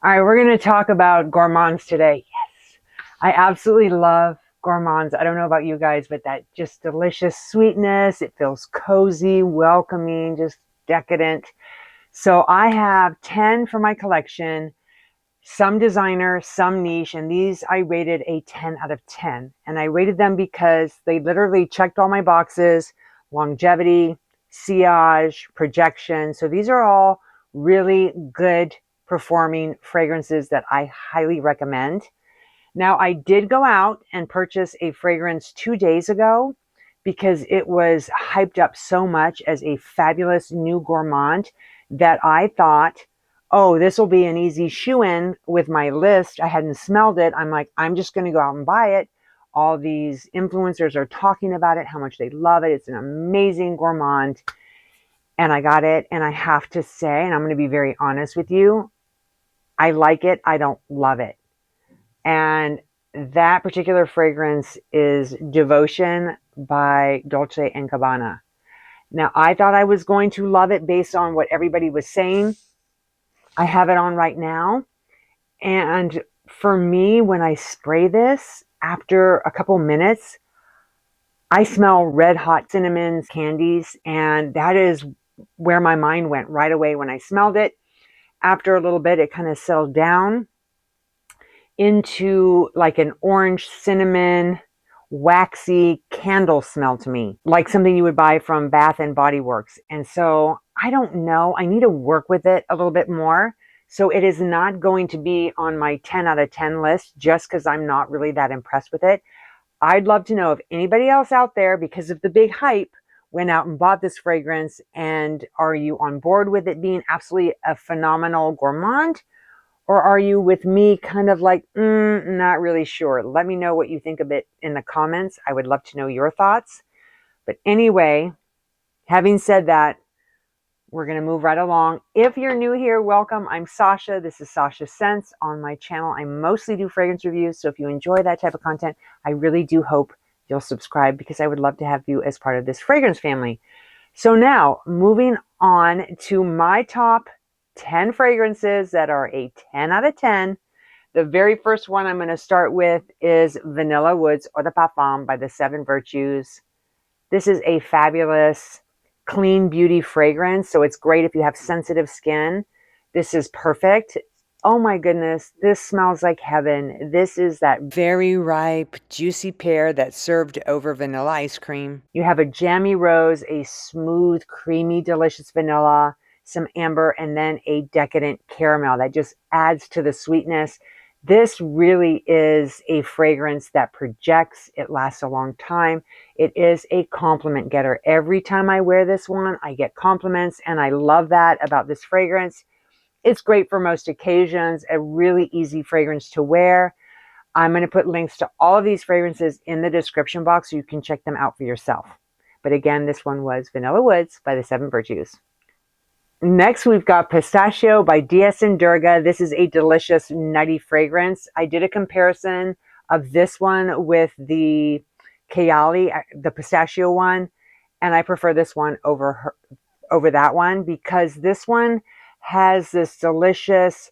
All right, we're going to talk about gourmands today. Yes, I absolutely love gourmands. I don't know about you guys, but that just delicious sweetness. It feels cozy, welcoming, just decadent. So I have 10 for my collection, some designer, some niche, and these I rated a 10 out of 10. And I rated them because they literally checked all my boxes: longevity, sillage, projection. So these are all really good performing fragrances that I highly recommend. Now, I did go out and purchase a fragrance 2 days ago because it was hyped up so much as a fabulous new gourmand that I thought, oh, this will be an easy shoe-in with my list. I hadn't smelled it. I'm like, I'm just going to go out and buy it. All these influencers are talking about it, how much they love it. It's an amazing gourmand. And I got it. And I have to say, and I'm going to be very honest with you, I like it. I don't love it. And that particular fragrance is Devotion by Dolce & Gabbana. Now, I thought I was going to love it based on what everybody was saying. I have it on right now. And for me, when I spray this, after a couple minutes, I smell red hot cinnamons, candies, and that is where my mind went right away when I smelled it. After a little bit, it kind of settled down into like an orange cinnamon waxy candle smell to me, like something you would buy from Bath and Body Works. And so I don't know, I need to work with it a little bit more. So it is not going to be on my 10 out of 10 list just because I'm not really that impressed with it. I'd love to know if anybody else out there, because of the big hype, went out and bought this fragrance, and are you on board with it being absolutely a phenomenal gourmand? Or are you with me kind of like, not really sure? Let me know what you think of it in the comments. I would love to know your thoughts. But anyway, having said that, we're going to move right along. If you're new here, welcome. I'm Sasha. This is Sasha Scents. On my channel, I mostly do fragrance reviews. So if you enjoy that type of content, I really do hope you'll subscribe because I would love to have you as part of this fragrance family. So now, moving on to my top 10 fragrances that are a 10 out of 10. The very first one I'm going to start with is Vanilla Woods Eau de Parfum by the Seven Virtues. This is a fabulous clean beauty fragrance, so it's great if you have sensitive skin. This is perfect. Oh my goodness, this smells like heaven. This is that very ripe, juicy pear that's served over vanilla ice cream. You have a jammy rose, a smooth, creamy, delicious vanilla, some amber, and then a decadent caramel that just adds to the sweetness. This really is a fragrance that projects. It lasts a long time. It is a compliment getter. Every time I wear this one, I get compliments, and I love that about this fragrance. It's great for most occasions, a really easy fragrance to wear. I'm going to put links to all of these fragrances in the description box so you can check them out for yourself. But again, this one was Vanilla Woods by the Seven Virtues. Next, we've got Pistachio by DS and Durga. This is a delicious, nutty fragrance. I did a comparison of this one with the Kayali, the pistachio one, and I prefer this one over that one because this one has this delicious,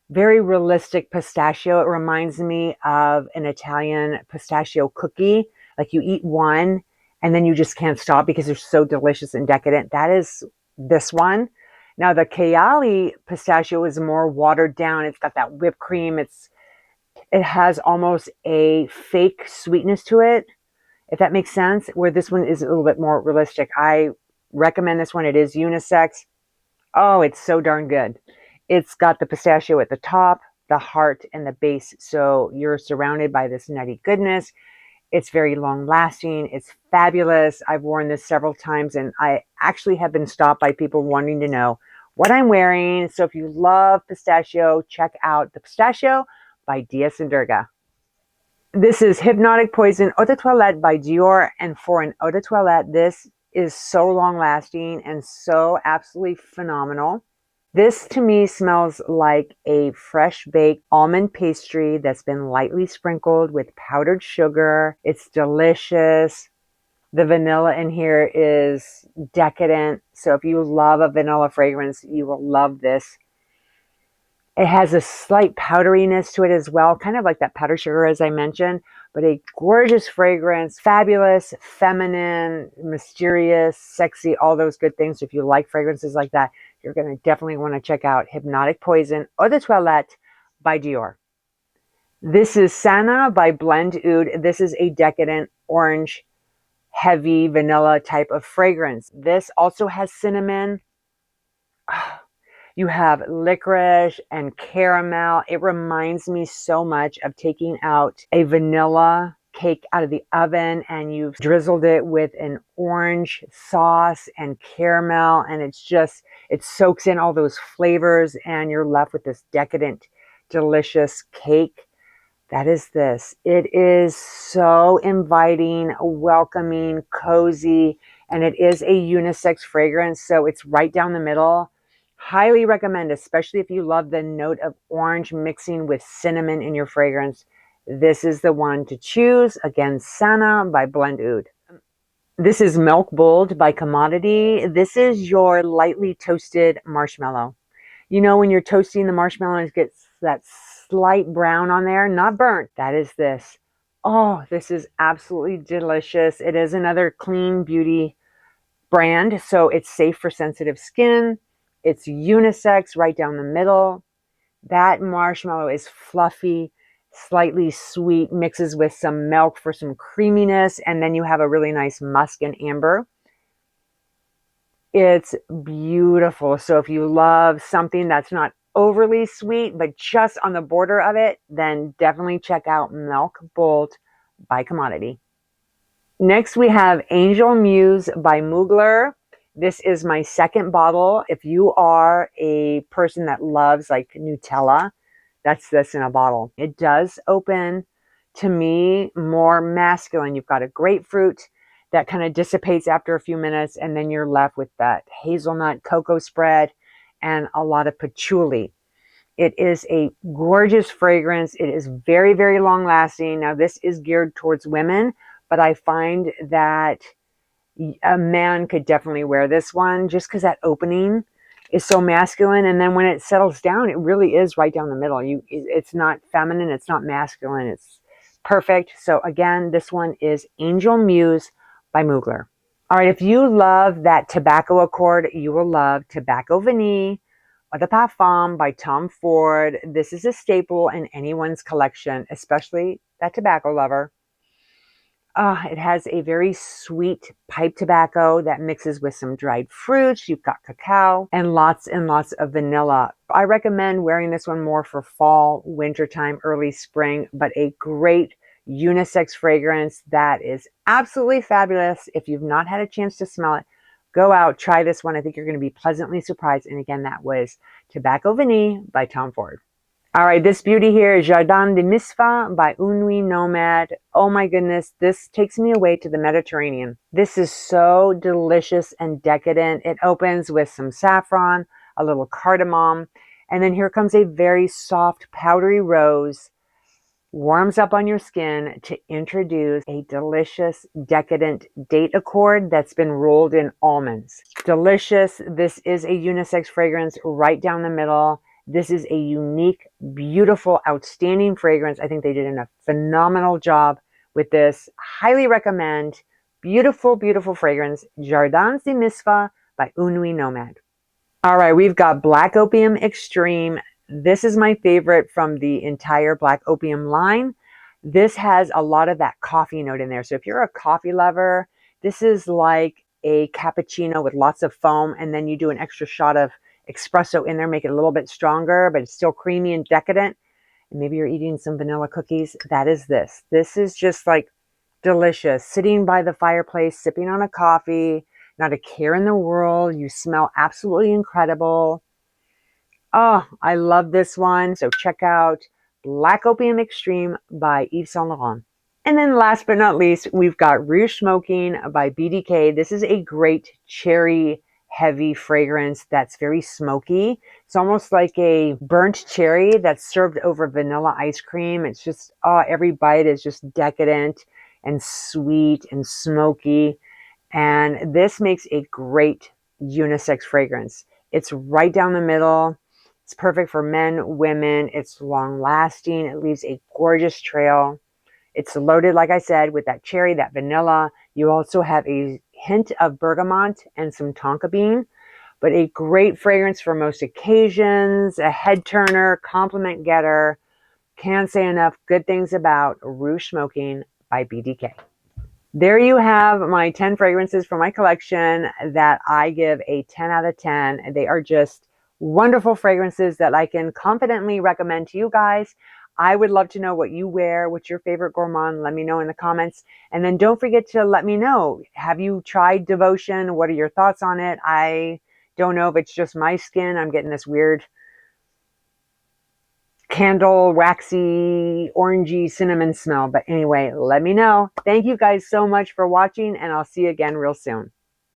very realistic pistachio. It reminds me of an Italian pistachio cookie. Like you eat one and then you just can't stop because they're so delicious and decadent. That is this one. Now the Kayali pistachio is more watered down. It's got that whipped cream. It has almost a fake sweetness to it, if that makes sense, where this one is a little bit more realistic. I recommend this one. It is unisex. Oh, it's so darn good. It's got the pistachio at the top, the heart, and the base. So you're surrounded by this nutty goodness. It's very long lasting. It's fabulous. I've worn this several times, and I actually have been stopped by people wanting to know what I'm wearing. So if you love pistachio, check out the Pistachio by DS and Durga. This is Hypnotic Poison Eau de Toilette by Dior. And for an Eau de Toilette, this is so long lasting and so absolutely phenomenal. This to me smells like a fresh baked almond pastry that's been lightly sprinkled with powdered sugar. It's delicious. The vanilla in here is decadent. So if you love a vanilla fragrance, you will love this. It has a slight powderiness to it as well, kind of like that powdered sugar as I mentioned, but a gorgeous fragrance, fabulous, feminine, mysterious, sexy, all those good things. So if you like fragrances like that, you're going to definitely want to check out Hypnotic Poison Eau de Toilette by Dior. This is Sana by Blend Oud. This is a decadent orange, heavy vanilla type of fragrance. This also has cinnamon. You have licorice and caramel. It reminds me so much of taking out a vanilla cake out of the oven and you've drizzled it with an orange sauce and caramel, and it's just, it soaks in all those flavors and you're left with this decadent, delicious cake. That is this. It is so inviting, welcoming, cozy, and it is a unisex fragrance, so it's right down the middle. Highly recommend, especially if you love the note of orange mixing with cinnamon in your fragrance. This is the one to choose. Again, Sana by Blend Oud. This is Milk Bold by Commodity. This is your lightly toasted marshmallow. You know, when you're toasting the marshmallow, it gets that slight brown on there, not burnt. That is this. Oh, this is absolutely delicious. It is another clean beauty brand, so it's safe for sensitive skin. It's unisex, right down the middle. That marshmallow is fluffy, slightly sweet, mixes with some milk for some creaminess, and then you have a really nice musk and amber. It's beautiful. So if you love something that's not overly sweet, but just on the border of it, then definitely check out Milk Bold by Commodity. Next, we have Angel Muse by Mugler. This is my second bottle. If you are a person that loves like Nutella, that's this in a bottle. It does open, to me, more masculine. You've got a grapefruit that kind of dissipates after a few minutes, and then you're left with that hazelnut cocoa spread and a lot of patchouli. It is a gorgeous fragrance. It is very, very long lasting. Now, this is geared towards women, but I find that a man could definitely wear this one just because that opening is so masculine. And then when it settles down, it really is right down the middle. It's not feminine. It's not masculine. It's perfect. So again, this one is Angel Muse by Mugler. All right, if you love that tobacco accord, you will love Tobacco Vanille Eau de Parfum by Tom Ford. This is a staple in anyone's collection, especially that tobacco lover. It has a very sweet pipe tobacco that mixes with some dried fruits. You've got cacao and lots of vanilla. I recommend wearing this one more for fall, wintertime, early spring, but a great unisex fragrance that is absolutely fabulous. If you've not had a chance to smell it, go out, try this one. I think you're going to be pleasantly surprised. And again, that was Tobacco Vanille by Tom Ford. All right, this beauty here is Jardin de Misfa by Une Nuit Nomade. Oh my goodness, this takes me away to the Mediterranean. This is so delicious and decadent. It opens with some saffron, a little cardamom, and then here comes a very soft, powdery rose. Warms up on your skin to introduce a delicious, decadent date accord that's been rolled in almonds. Delicious. This is a unisex fragrance right down the middle. This is a unique, beautiful, outstanding fragrance. I think they did a phenomenal job with this. Highly recommend. Beautiful, beautiful fragrance. Jardins de Misfa by Une Nuit Nomade. All right, we've got Black Opium Extreme. This is my favorite from the entire Black Opium line. This has a lot of that coffee note in there. So if you're a coffee lover, this is like a cappuccino with lots of foam, and then you do an extra shot of espresso in there, make it a little bit stronger, but it's still creamy and decadent. And maybe you're eating some vanilla cookies. That is this. This is just like delicious. Sitting by the fireplace, sipping on a coffee, not a care in the world. You smell absolutely incredible. Oh, I love this one. So check out Black Opium Extreme by Yves Saint Laurent. And then last but not least, we've got Rouge Smoking by BDK. This is a great cherry heavy fragrance that's very smoky. It's almost like a burnt cherry that's served over vanilla ice cream. It's just, every bite is just decadent and sweet and smoky. And this makes a great unisex fragrance. It's right down the middle. It's perfect for men, women. It's long lasting. It leaves a gorgeous trail. It's loaded, like I said, with that cherry, that vanilla. You also have a hint of bergamot and some tonka bean, but a great fragrance for most occasions, a head turner, compliment getter. Can't say enough good things about Rouge Smoking by BDK. There you have my 10 fragrances from my collection that I give a 10 out of 10. They are just wonderful fragrances that I can confidently recommend to you guys. I would love to know what you wear. What's your favorite gourmand? Let me know in the comments. And then don't forget to let me know. Have you tried Devotion? What are your thoughts on it? I don't know if it's just my skin. I'm getting this weird candle, waxy, orangey, cinnamon smell. But anyway, let me know. Thank you guys so much for watching, and I'll see you again real soon.